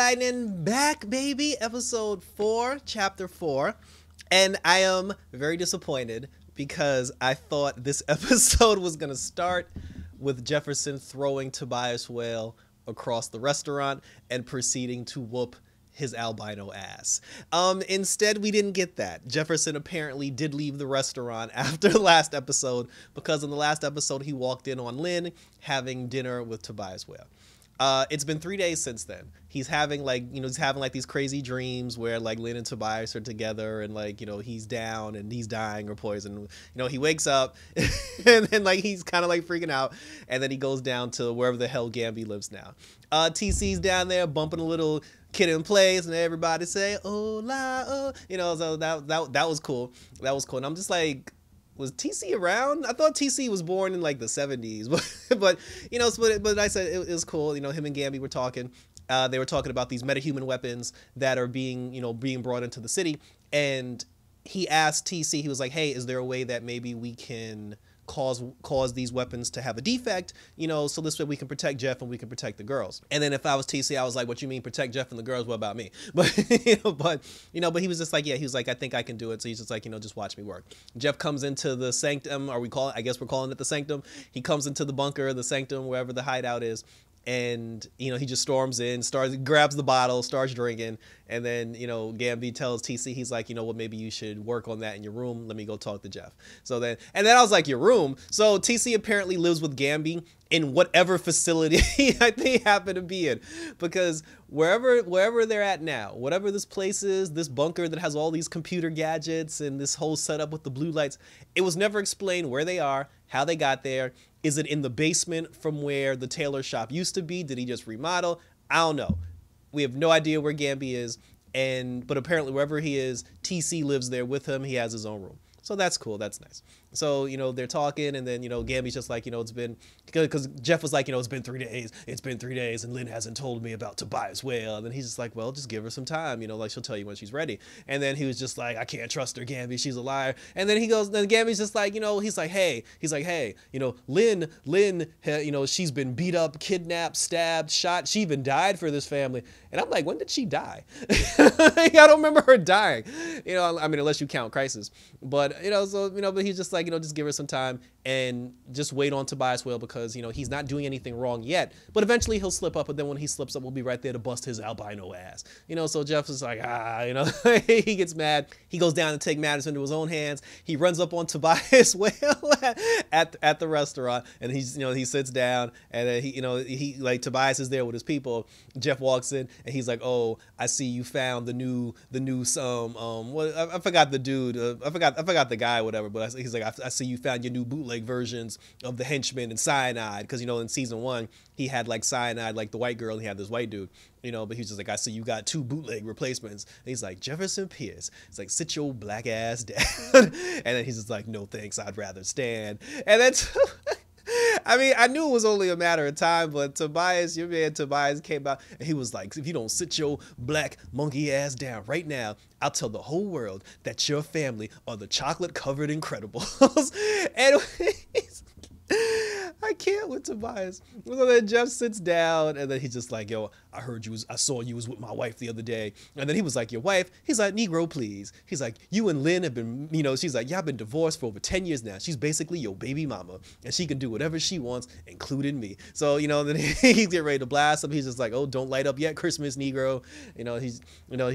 Lightning back, baby. Episode 4, Chapter 4. And I am very disappointed because I thought this episode was going to start with Jefferson throwing Tobias Whale across the restaurant and proceeding to whoop his albino ass. Instead, we didn't get that. Jefferson apparently did leave the restaurant after the last episode because in the last episode, he walked in on Lynn having dinner with Tobias Whale. It's been 3 days since then. He's having these crazy dreams where like Lynn and Tobias are together and like, he's down and he's dying or poisoned. He wakes up and then like he's kind of like freaking out and then he goes down to wherever the hell Gamby lives now. TC's down there bumping a little Kid in Place and everybody say, oh la, oh, so that was cool. That was cool. And I'm just like, was TC around? I thought TC was born in like the 70s, but I said it was cool. Him and Gamby were talking. They were talking about these metahuman weapons that are being brought into the city. And he asked TC, he was like, hey, is there a way that maybe we can cause these weapons to have a defect, so this way we can protect Jeff and we can protect the girls. And then if I was TC, I was like, what you mean protect Jeff and the girls? What about me? But but he was just like, yeah, he was like, I think I can do it. So he's just like, just watch me work. Jeff comes into the sanctum, I guess we're calling it the sanctum. He comes into the bunker, the sanctum, wherever the hideout is. And, he just storms in, grabs the bottle, starts drinking. And then, Gamby tells TC, he's like, what, maybe you should work on that in your room. Let me go talk to Jeff. And then I was like, your room? So TC apparently lives with Gamby in whatever facility I think they happen to be in. Because wherever they're at now, whatever this place is, this bunker that has all these computer gadgets and this whole setup with the blue lights, it was never explained where they are, how they got there. Is it in the basement from where the tailor shop used to be? Did he just remodel? I don't know. We have no idea where Gamby is. But apparently wherever he is, TC lives there with him. He has his own room. So that's cool. That's nice. So, they're talking and then, Gamby's just like, it's been, because Jeff was like, it's been 3 days. It's been 3 days and Lynn hasn't told me about Tobias Whale. And then he's just like, well, just give her some time, like she'll tell you when she's ready. And then he was just like, I can't trust her, Gamby. She's a liar. And then then Gamby's just like, he's like, hey, Lynn, she's been beat up, kidnapped, stabbed, shot. She even died for this family. And I'm like, when did she die? I don't remember her dying, unless you count Crisis. But, but he's just like, just give her some time and just wait on Tobias Whale because, he's not doing anything wrong yet. But eventually he'll slip up. But then when he slips up, we'll be right there to bust his albino ass. So Jeff is like, he gets mad. He goes down to take matters into his own hands. He runs up on Tobias Whale at the restaurant. And he sits down and then he like Tobias is there with his people. Jeff walks in and he's like, oh, I see you found the new what I forgot the dude. I forgot the guy, whatever. But he's like, I see you found your new bootleg versions of the Henchman and Cyanide. Because, in season 1, he had like Cyanide, like the white girl, and he had this white dude, but he's just like, I see you got 2 bootleg replacements. And he's like, Jefferson Pierce. It's like, sit your black ass down. And then he's just like, no thanks, I'd rather stand. And that's... I knew it was only a matter of time, but your man Tobias came out and he was like, if you don't sit your black monkey ass down right now, I'll tell the whole world that your family are the chocolate covered Incredibles. And I can't with Tobias. So then Jeff sits down and then he's just like, yo, I saw you was with my wife the other day. And then he was like, your wife? He's like, Negro, please. He's like, you and Lynn have been, she's like, y'all been divorced for over 10 years now. She's basically your baby mama and she can do whatever she wants, including me. So, then he's getting ready to blast him. He's just like, oh, don't light up yet, Christmas, Negro. He's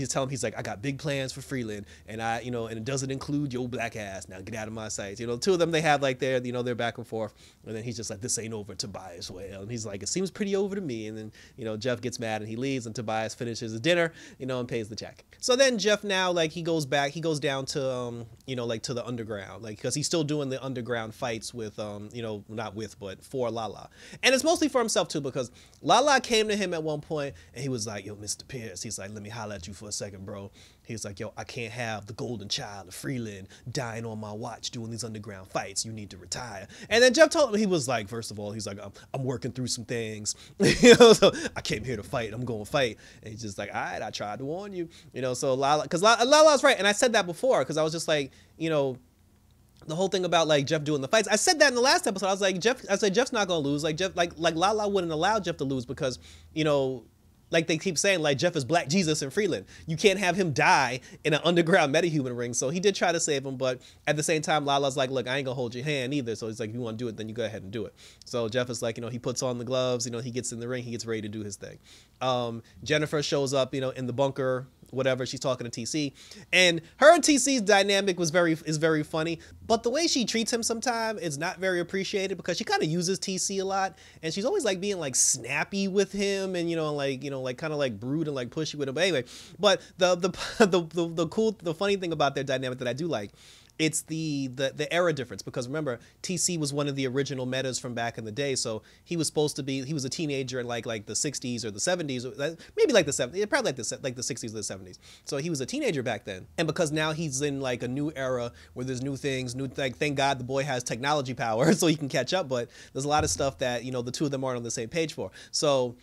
telling him, he's like, I got big plans for Freeland and and it doesn't include your black ass. Now get out of my sight. Two of them, they have like their back and forth. And then he's just like, this ain't over, Tobias Whale. And he's like, it seems pretty over to me. And then, Jeff gets mad and he leaves and Tobias finishes his dinner, and pays the check. So then Jeff now, like, he goes down to, to the underground, like, because he's still doing the underground fights with, not with, but for Lala. And it's mostly for himself too, because Lala came to him at one point and he was like, yo, Mr. Pierce, he's like, let me holler at you for a second, bro. He's like, yo, I can't have the golden child of Freeland dying on my watch doing these underground fights. You need to retire. And then Jeff told him, he was like, first of all, he's like, I'm working through some things. So I came here to fight. I'm going to fight. And he's just like, all right, I tried to warn you. So Lala, because Lala's right. And I said that before because I was just like, the whole thing about like Jeff doing the fights. I said that in the last episode. I was like, Jeff's not going to lose. Like Jeff, like Lala wouldn't allow Jeff to lose because, like they keep saying, like Jeff is Black Jesus in Freeland. You can't have him die in an underground metahuman ring. So he did try to save him, but at the same time, Lala's like, look, I ain't gonna hold your hand either. So he's like, if you want to do it, then you go ahead and do it. So Jeff is like, he puts on the gloves, he gets in the ring, he gets ready to do his thing. Jennifer shows up, in the bunker, whatever. She's talking to TC, and her and TC's dynamic is very funny, but the way she treats him sometimes is not very appreciated, because she kind of uses TC a lot, and she's always like being like snappy with him, and like kind of like rude and like pushy with him. But anyway, but the funny thing about their dynamic that I do like, it's the era difference, because remember, TC was one of the original metas from back in the day, so he was a teenager in like the 60s or the 70s, or maybe like the 70s, probably like the 60s or the 70s. So he was a teenager back then, and because now he's in like a new era where there's new things, thank God the boy has technology power so he can catch up, but there's a lot of stuff that the two of them aren't on the same page for. So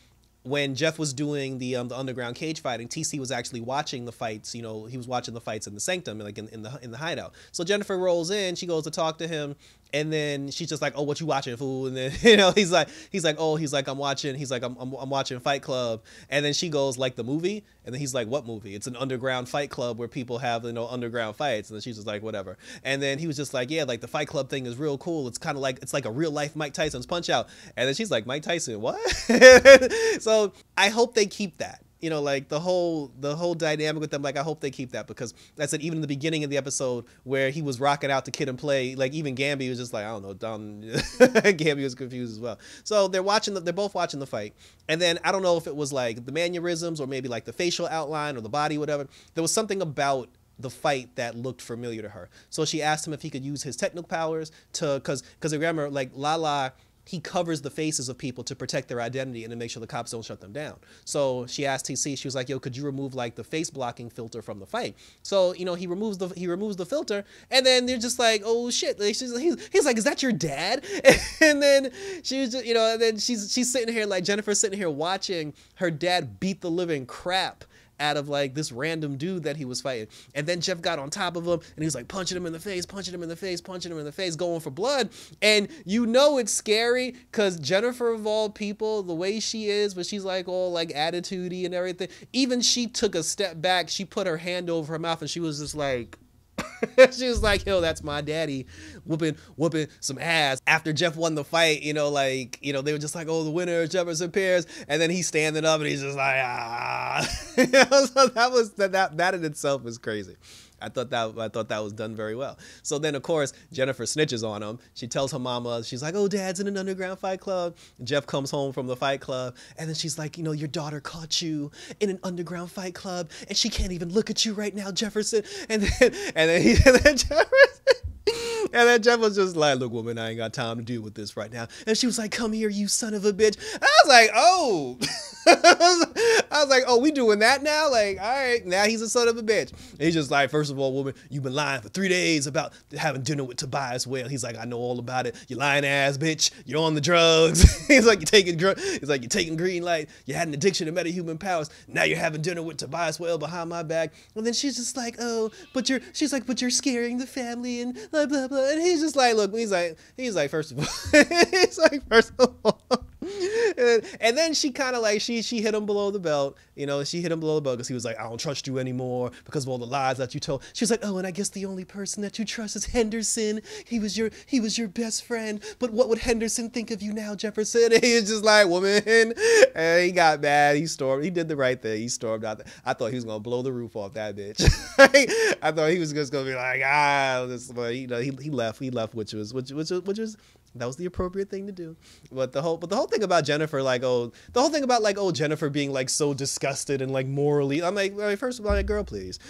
when Jeff was doing the underground cage fighting, TC was actually watching the fights. He was watching the fights in the sanctum, like in the hideout. So Jennifer rolls in, she goes to talk to him, and then she's just like, "Oh, what you watching, fool?" And then he's like, I'm watching Fight Club. And then she goes, like, the movie? And then he's like, "What movie?" "It's an underground fight club where people have underground fights." And then she's just like, "Whatever." And then he was just like, "Yeah, like the Fight Club thing is real cool. It's kind of like a real life Mike Tyson's Punch Out." And then she's like, "Mike Tyson, what?" So I hope they keep that. Like the whole dynamic with them, like I hope they keep that, because I said even in the beginning of the episode where he was rocking out to Kid and Play, like even Gamby was just like, I don't know, Gamby was confused as well. So they're both watching the fight, and then I don't know if it was like the mannerisms or maybe like the facial outline or the body, whatever. There was something about the fight that looked familiar to her, so she asked him if he could use his technical powers because remember, like Lala, he covers the faces of people to protect their identity and to make sure the cops don't shut them down. So she asked TC, she was like, "Yo, could you remove like the face blocking filter from the fight?" So he removes the filter, and then they're just like, "Oh shit!" Like, he's like, "Is that your dad?" And then she was just, and then she's sitting here, like Jennifer's sitting here watching her dad beat the living crap out of like this random dude that he was fighting. And then Jeff got on top of him, and he was like punching him in the face, going for blood. And it's scary, because Jennifer, of all people, the way she is, but she's like all like attitude-y and everything, even she took a step back, she put her hand over her mouth, and she was just like, she was like, "Yo, that's my daddy whooping some ass." After Jeff won the fight, they were just like, "Oh, the winner, Jefferson Pierce," and then he's standing up and he's just like, "Ah." So that in itself is crazy. I thought that was done very well. So then, of course, Jennifer snitches on him. She tells her mama, she's like, "Oh, Dad's in an underground fight club." Jeff comes home from the fight club, and then she's like, "Your daughter caught you in an underground fight club, and she can't even look at you right now, Jefferson." And then Jeff was just like, "Look, woman, I ain't got time to deal with this right now." And she was like, "Come here, you son of a bitch." I was like, "Oh." I was like, "Oh, we doing that now?" Like, all right, now he's a son of a bitch. And he's just like, "First of all, woman, you've been lying for 3 days about having dinner with Tobias Whale." He's like, "I know all about it. You lying ass bitch. You're on the drugs." He's like, you're taking green light. You had an addiction to metahuman powers. Now you're having dinner with Tobias Whale behind my back." And then she's just like, "Oh, but you're scaring the family and blah, blah, blah." And he's just like, look, he's like, first of all, and then she kind of like, she hit him below the belt, she hit him below the belt, because he was like, "I don't trust you anymore because of all the lies that you told." She was like, "Oh, and I guess the only person that you trust is Henderson. He was your best friend. But what would Henderson think of you now, Jefferson?" And he was just like, "Woman," and he got mad. He stormed. He did the right thing. He stormed out. I thought he was gonna blow the roof off that bitch. I thought he was just gonna be like, but he left, which was that was the appropriate thing to do. But the whole thing about Jennifer, Jennifer being like so disgusted and like morally, I'm like, first of all, like, girl, please.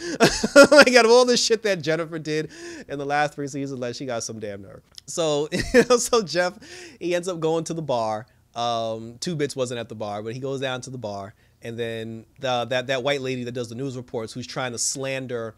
Like, out of all the shit that Jennifer did in the last 3 seasons, like, she got some damn nerve. So, so Jeff, he ends up going to the bar. 2 Bits wasn't at the bar, but he goes down to the bar, and then that white lady that does the news reports, who's trying to slander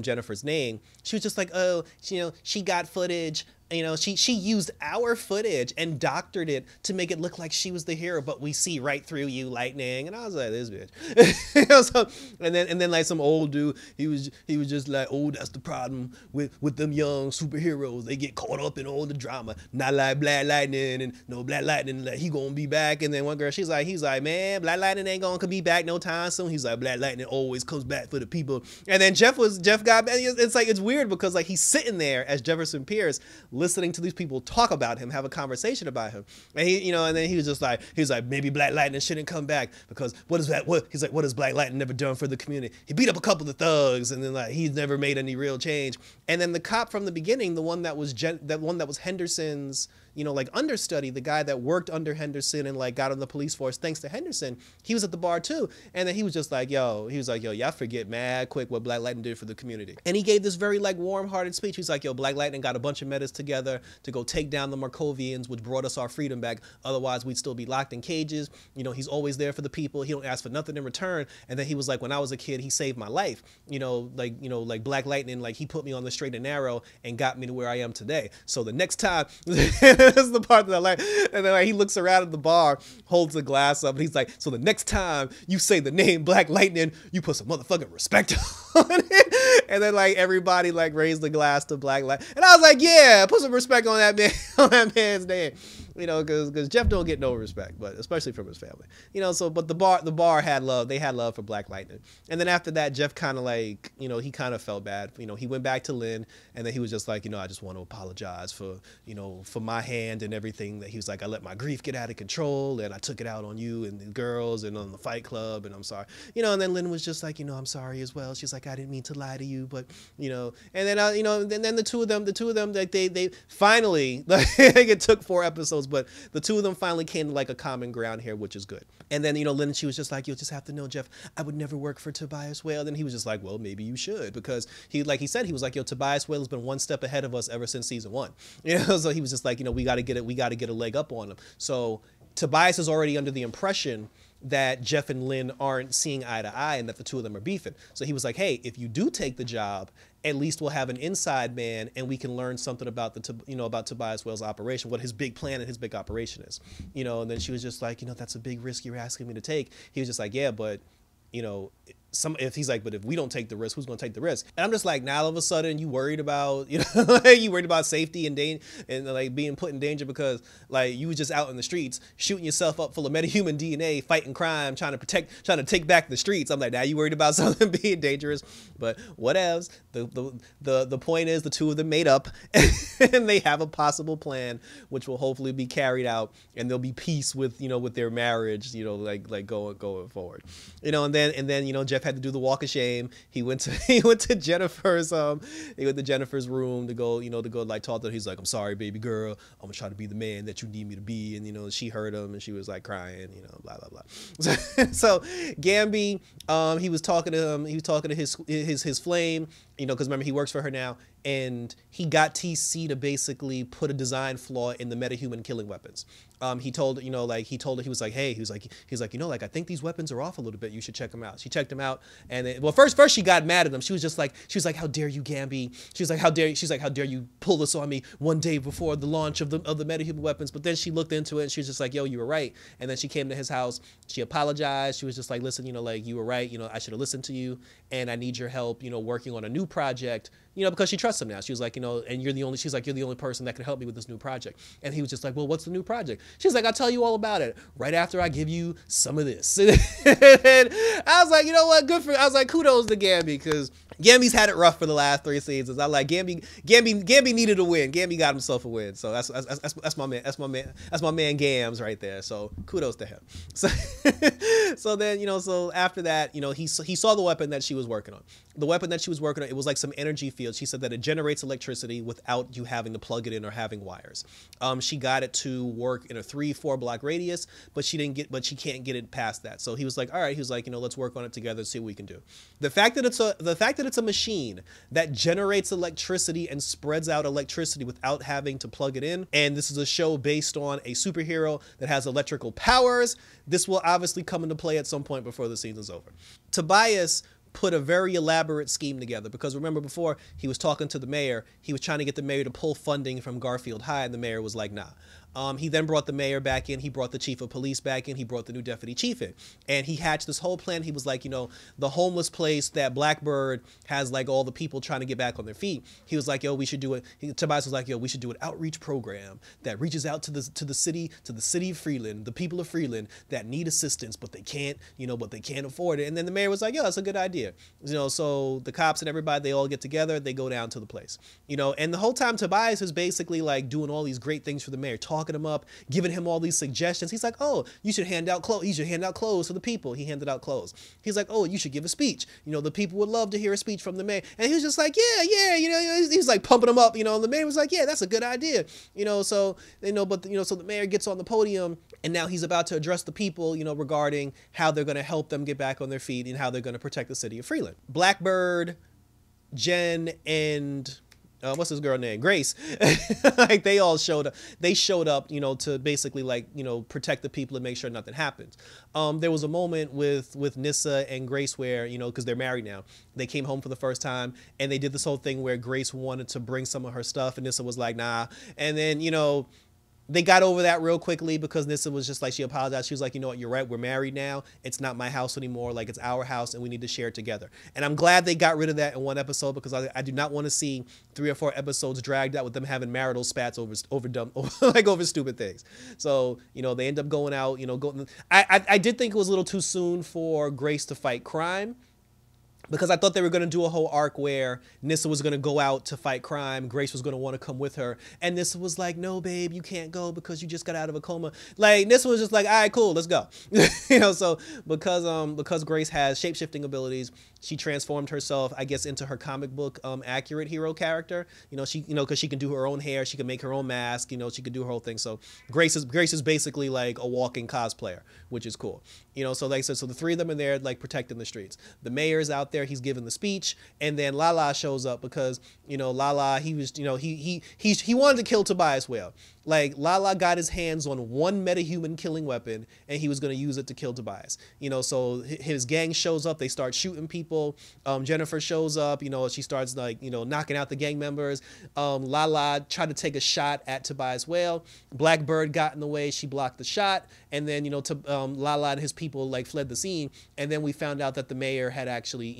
Jennifer's name, she was just like, "Oh, she got footage You know, she used our footage and doctored it to make it look like she was the hero, but we see right through you, Lightning. And I was like, this bitch. You know, so, and then like some old dude, he was just like, oh, that's the problem with them young superheroes. They get caught up in all the drama. Not like Black Lightning, and no Black Lightning, like, he gonna be back. And then one girl, he's like, man, Black Lightning ain't gonna be back no time soon. He's like, Black Lightning always comes back for the people. And then Jeff got, it's like, it's weird because like he's sitting there as Jefferson Pierce listening to these people talk about him, have a conversation about him. And he, you know, and then he was like, maybe Black Lightning shouldn't come back because what has Black Lightning never done for the community? He beat up a couple of thugs, and then like he's never made any real change. And then the cop from the beginning, the one that was Henderson's, you know, like understudy, the guy that worked under Henderson and like got on the police force thanks to Henderson, he was at the bar too. And then he was just like, yo, y'all forget mad quick what Black Lightning did for the community. And he gave this very like warm-hearted speech. He's like, yo, Black Lightning got a bunch of metas together to go take down the Markovians, which brought us our freedom back. Otherwise, we'd still be locked in cages. You know, he's always there for the people. He don't ask for nothing in return. And then he was like, when I was a kid, he saved my life. You know, like Black Lightning, like he put me on the straight and narrow and got me to where I am today. So the next time, this is the part that I like. And then like, he looks around at the bar, holds the glass up, and he's like, so the next time you say the name Black Lightning, you put some motherfucking respect on it. And then like everybody like raised the glass to Black Lightning. And I was like, yeah, put some respect on that man, on that man's name. You know, because Jeff don't get no respect, but especially from his family. You know, so but the bar had love. They had love for Black Lightning. And then after that, Jeff kind of like, you know, he kind of felt bad. You know, he went back to Lynn, and then he was just like, you know, I just want to apologize for, you know, for my hand and everything. That he was like, I let my grief get out of control, and I took it out on you and the girls and on the Fight Club, and I'm sorry. You know, and then Lynn was just like, you know, I'm sorry as well. She's like, I didn't mean to lie to you, but you know. And then you know, and then the two of them, like they finally, like, it took 4 episodes. But the two of them finally came to like a common ground here, which is good. And then, you know, Lynn, she was just like, you'll just have to know, Jeff, I would never work for Tobias Whale. Then he was just like, well, maybe you should, because he, like he said, he was like, yo, Tobias Whale has been one step ahead of us ever since season 1. You know, so he was just like, you know, we got to get a leg up on him. So Tobias is already under the impression that Jeff and Lynn aren't seeing eye to eye and that the two of them are beefing. So he was like, hey, if you do take the job, at least we'll have an inside man and we can learn something about about Tobias Whale's operation, what his big plan and his big operation is. You know, and then she was just like, you know, that's a big risk you're asking me to take. He was just like, yeah, but, you know, but if we don't take the risk, who's going to take the risk? And I'm just like, now all of a sudden you worried about, you know, you worried about safety and like being put in danger because like you was just out in the streets shooting yourself up full of metahuman DNA, fighting crime, trying to take back the streets. I'm like, now you worried about something being dangerous, but whatevs. The point is the two of them made up and they have a possible plan, which will hopefully be carried out, and there'll be peace with, you know, with their marriage, you know, like going forward, you know, and then, you know, Jeff had to do the walk of shame. He went to Jennifer's room to go like talk to her. He's like, I'm sorry, baby girl. I'm gonna try to be the man that you need me to be. And, you know, she heard him and she was like crying, you know, blah, blah, blah. So Gamby, he was talking to his flame, you know, because remember, he works for her now, and he got TC to basically put a design flaw in the metahuman killing weapons. He told her, he was like, hey, he was like, you know, like, I think these weapons are off a little bit. You should check them out. She checked them out, and first she got mad at them. She was like, how dare you, Gamby? She was like, how dare you pull this on me one day before the launch of the metahuman weapons? But then she looked into it, and she was just like, yo, you were right. And then she came to his house. She apologized. She was just like, listen, you know, like, you were right. You know, I should have listened to you, and I need your help, you know, working on a new project. You know, because she trusts him now. She was like, you know, and you're the only person that can help me with this new project. And he was just like, well, what's the new project? She's like, I'll tell you all about it right after I give you some of this. And I was like, you know what? I was like, kudos to Gamby, because Gamby's had it rough for the last 3 seasons. I like Gamby needed a win. Gamby got himself a win. So that's my man. That's my man Gams right there. So kudos to him. So then, you know, so after that, you know, he saw the weapon that she was working on. The weapon that she was working on, it was like some energy field. She said that it generates electricity without you having to plug it in or having wires. She got it to work in a 3-4 block radius, but she can't get it past that. So he was like, all right, he was like, you know, let's work on it together and see what we can do. The fact that it's a machine that generates electricity and spreads out electricity without having to plug it in, and this is a show based on a superhero that has electrical powers, this will obviously come into play at some point before the season's over. Tobias put a very elaborate scheme together, because remember before he was talking to the mayor, he was trying to get the mayor to pull funding from Garfield High, and the mayor was like, nah. He then brought the mayor back in. He brought the chief of police back in. He brought the new deputy chief in. And he hatched this whole plan. He was like, the homeless place that Blackbird has, like, all the people trying to get back on their feet. He was like, yo, we should do it. Tobias was like, yo, we should do an outreach program that reaches out to the city of Freeland, the people of Freeland that need assistance, but they can't afford it. And then the mayor was like, yo, that's a good idea. So the cops and everybody, they all get together. They go down to the place. And the whole time Tobias is basically like doing all these great things for the mayor, talking him up, giving him all these suggestions. He's like, oh, you should hand out clothes. You should hand out clothes to the people. He handed out clothes. He's like, oh, you should give a speech. The people would love to hear a speech from the mayor. And he was just like, yeah. He was like pumping him up. And the mayor was like, yeah, that's a good idea. So the mayor gets on the podium, and now he's about to address the people, regarding how they're going to help them get back on their feet and how they're going to protect the city of Freeland. Blackbird, Jen, and what's this girl name? Grace. Like they all showed up. They showed up, to basically protect the people and make sure nothing happens. There was a moment with Nyssa and Grace where, because they're married now, they came home for the first time and they did this whole thing where Grace wanted to bring some of her stuff and Nyssa was like, nah. And then, they got over that real quickly because Nyssa was just like, she apologized. She was like, you know what, you're right. We're married now. It's not my house anymore. Like, it's our house and we need to share it together. And I'm glad they got rid of that in one episode, because I do not want to see 3 or 4 episodes dragged out with them having marital spats over stupid things. So, they end up going out, I did think it was a little too soon for Grace to fight crime, because I thought they were going to do a whole arc where Nyssa was going to go out to fight crime. Grace was going to want to come with her. And Nyssa was like, no, babe, you can't go because you just got out of a coma. Like, Nyssa was just like, all right, cool, let's go. So because Grace has shape-shifting abilities, she transformed herself, I guess, into her comic book accurate hero character. Because she can do her own hair. She can make her own mask. She can do her whole thing. So Grace is basically like a walking cosplayer, which is cool. So like I said, so the 3 of them are there, like, protecting the streets. The mayor's out there. He's giving the speech, and then Lala shows up because Lala, he was he wanted to kill Tobias Whale. Like, Lala got his hands on one metahuman killing weapon, and he was going to use it to kill Tobias. So his gang shows up. They start shooting people. Jennifer shows up. She starts knocking out the gang members. Lala tried to take a shot at Tobias Whale. Blackbird got in the way. She blocked the shot, and then Lala and his people fled the scene. And then we found out that the mayor had actually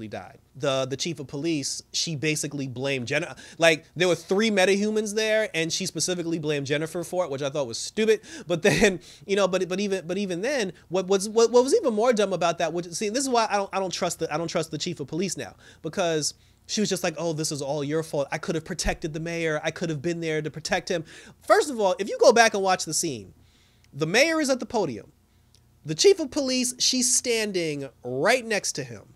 died. The chief of police, she basically blamed Jennifer. Like, there were 3 metahumans there, and she specifically blamed Jennifer for it, which I thought was stupid. But then, but even then, what was even more dumb about that? See, this is why I don't trust the chief of police now, because she was just like, oh, this is all your fault. I could have protected the mayor. I could have been there to protect him. First of all, if you go back and watch the scene, the mayor is at the podium. The chief of police, she's standing right next to him.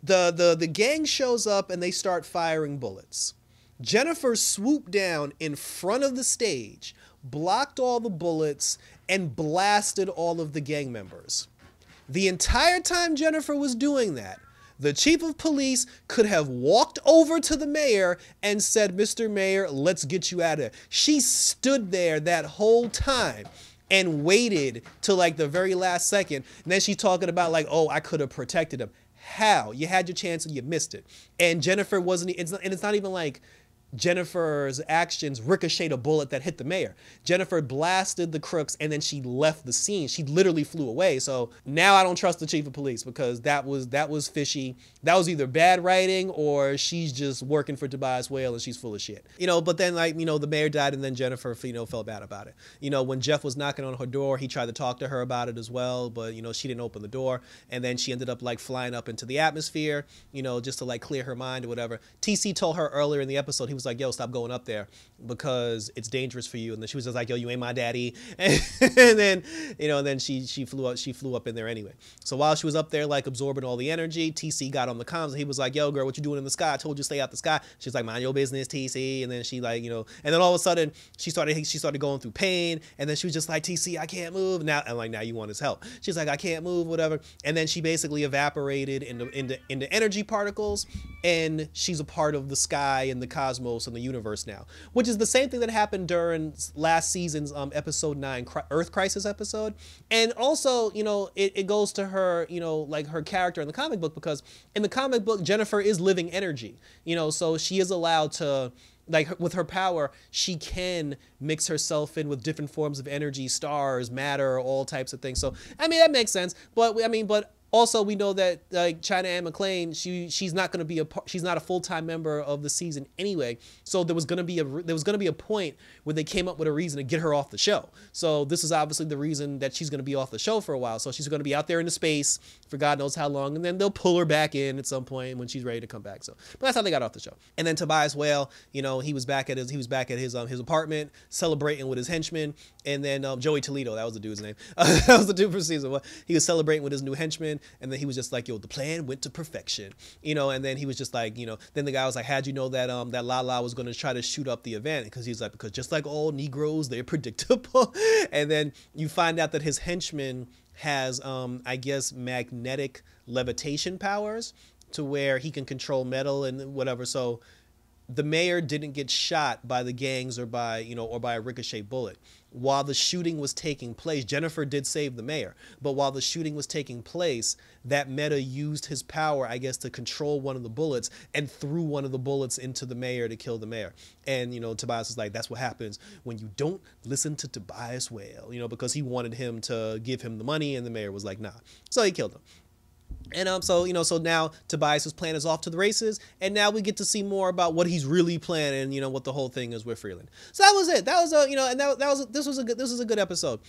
The gang shows up and they start firing bullets. Jennifer swooped down in front of the stage, blocked all the bullets, and blasted all of the gang members. The entire time Jennifer was doing that, the chief of police could have walked over to the mayor and said, Mr. Mayor, let's get you out of there. She stood there that whole time and waited till the very last second. And then she's talking about oh, I could have protected him. How? You had your chance and you missed it. And Jennifer wasn't, and it's not even like Jennifer's actions ricocheted a bullet that hit the mayor. Jennifer blasted the crooks and then she left the scene. She literally flew away. So now I don't trust the chief of police, because that was fishy. That was either bad writing or she's just working for Tobias Whale and she's full of shit. But then the mayor died and then Jennifer, felt bad about it. When Jeff was knocking on her door, he tried to talk to her about it as well, but she didn't open the door. And then she ended up flying up into the atmosphere, just to clear her mind or whatever. TC told her earlier in the episode, he was like, yo, stop going up there because it's dangerous for you. And then she was just like, yo, you ain't my daddy. And then she flew up in there anyway. So while she was up there absorbing all the energy, TC got on the comms and he was like, yo, girl, what you doing in the sky? I told you to stay out the sky. She's like, mind your business, TC. And then she and then all of a sudden she started going through pain, and then she was just like, TC, I can't move now. And now you want his help. She's like, I can't move, whatever. And then she basically evaporated into energy particles, and she's a part of the sky and the cosmos close in the universe now, which is the same thing that happened during last season's episode 9 Earth Crisis episode. And also, you know, it goes to her, you know, like her character in the comic book, because in the comic book Jennifer is living energy, you know, so she is allowed to, like, with her power, she can mix herself in with different forms of energy, stars, matter, all types of things. So I mean, that makes sense. But I mean, but also we know that like China Anne McClain, she's not going to be she's not a full-time member of the season anyway. So there was going to be a point where they came up with a reason to get her off the show. So this is obviously the reason that she's going to be off the show for a while. So she's going to be out there in the space for God knows how long, and then they'll pull her back in at some point when she's ready to come back. So, but that's how they got off the show. And then Tobias Whale, you know, he was back at his apartment celebrating with his henchmen, and then Joey Toledo, that was the dude's name. That was the dude for season 1. He was celebrating with his new henchmen. And then he was just like, yo, the plan went to perfection, you know. And then he was just like, you know, then the guy was like, how'd you know that that Lala was going to try to shoot up the event? Because he's like, because just like all Negroes, they're predictable. And then you find out that his henchman has, I guess, magnetic levitation powers to where he can control metal and whatever. So the mayor didn't get shot by the gangs or by, you know, or by a ricochet bullet. While the shooting was taking place, Jennifer did save the mayor, but while the shooting was taking place, that meta used his power, I guess, to control one of the bullets and threw one of the bullets into the mayor to kill the mayor. And, you know, Tobias was like, that's what happens when you don't listen to Tobias Whale, you know, because he wanted him to give him the money, and the mayor was like, nah. So he killed him. And so, you know, so now Tobias's plan is off to the races, and now we get to see more about what he's really planning, you know, what the whole thing is with Freeland. So that was it. That was you know, and this was a good episode.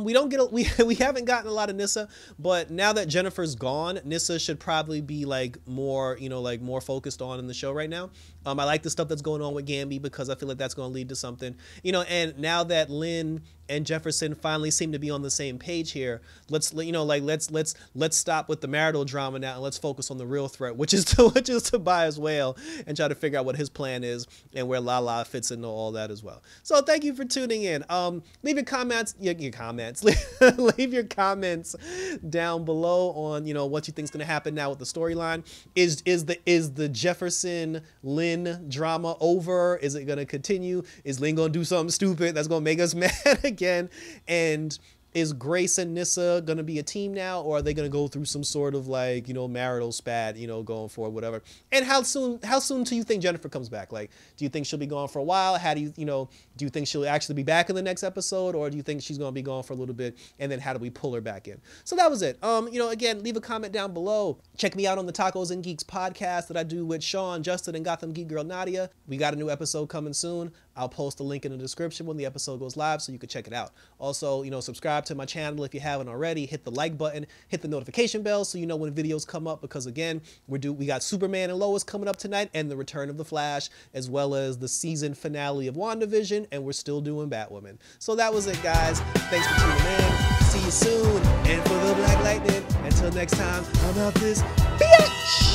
We haven't gotten a lot of Nyssa, but now that Jennifer's gone, Nyssa should probably be like more, you know, like more focused on in the show right now. I like the stuff that's going on with Gamby, because I feel like that's going to lead to something, you know. And now that Lynn and Jefferson finally seem to be on the same page here, let's stop with the marital drama now, and let's focus on the real threat, which is Tobias Whale, and try to figure out what his plan is and where Lala fits into all that as well. So thank you for tuning in. Leave your comments, leave your comments down below on, you know, what you think is going to happen now with the storyline. Is the Jefferson Lynn drama over? Is it going to continue? Is Lynn going to do something stupid that's going to make us mad again? And is Grace and Nyssa going to be a team now, or are they going to go through some sort of, like, you know, marital spat, you know, going forward, whatever? And how soon do you think Jennifer comes back? Like, do you think she'll be gone for a while? How do you know, do you think she'll actually be back in the next episode, or do you think she's going to be gone for a little bit, and then how do we pull her back in? So that was it. You know, again, leave a comment down below. Check me out on the Tacos and Geeks podcast that I do with Sean, Justin, and Gotham Geek Girl Nadya. We got a new episode coming soon. I'll post a link in the description when the episode goes live so you can check it out. Also, you know, subscribe to my channel if you haven't already. Hit the like button, hit the notification bell so you know when videos come up, because again, we got Superman and Lois coming up tonight, and the return of the Flash, as well as the season finale of WandaVision, and we're still doing Batwoman. So that was it, guys. Thanks for tuning in. See you soon. And for the Black Lightning, until next time, I'm out this bitch.